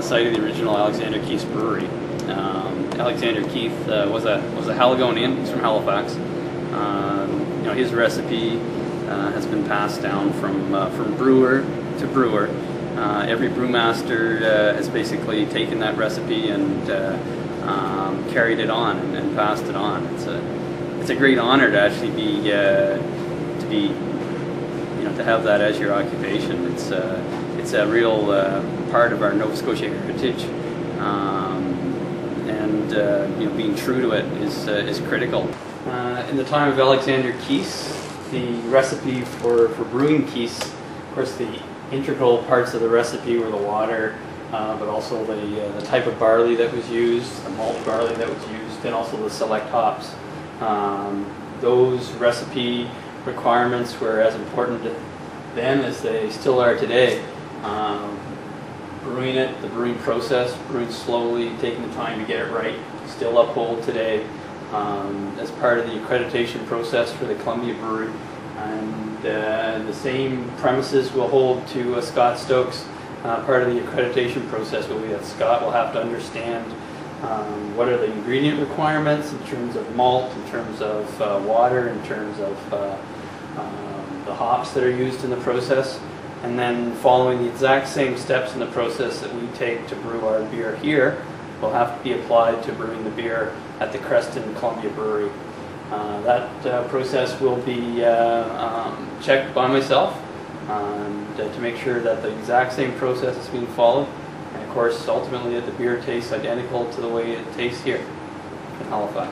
the site of the original Alexander Keith's brewery. Alexander Keith was a Haligonian. He's from Halifax. His recipe has been passed down from brewer to brewer. Every brewmaster has basically taken that recipe and carried it on and passed it on. It's a great honor to actually be to have that as your occupation. It's a real part of our Nova Scotia heritage, and being true to it is critical. In the time of Alexander Keith, the recipe for brewing Keith's, of course, the integral parts of the recipe were the water, but also the type of barley that was used, the malt barley that was used, and also the select hops. Those recipe requirements were as important then as they still are today. Brewing it, the brewing process, brewed slowly, taking the time to get it right, still uphold today as part of the accreditation process for the Columbia Brewery. And the same premises will hold to Scott Stokes, part of the accreditation process will be that Scott will have to understand what are the ingredient requirements in terms of malt, in terms of water, in terms of the hops that are used in the process, and then following the exact same steps in the process that we take to brew our beer here will have to be applied to brewing the beer at the Creston Columbia Brewery. That process will be checked by myself to make sure that the exact same process is being followed, and of course ultimately that the beer tastes identical to the way it tastes here in Halifax.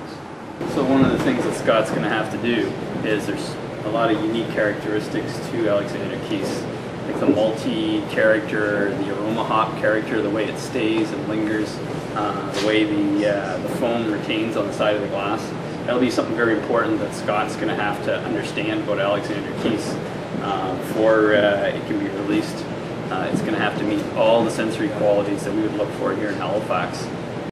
So one of the things that Scott's going to have to do is there's a lot of unique characteristics to Alexander Keith's, like the malty character, the aroma hop character, the way it stays and lingers, the way the foam retains on the side of the glass. That'll be something very important that Scott's going to have to understand about Alexander Keith's before it can be released. It's going to have to meet all the sensory qualities that we would look for here in Halifax.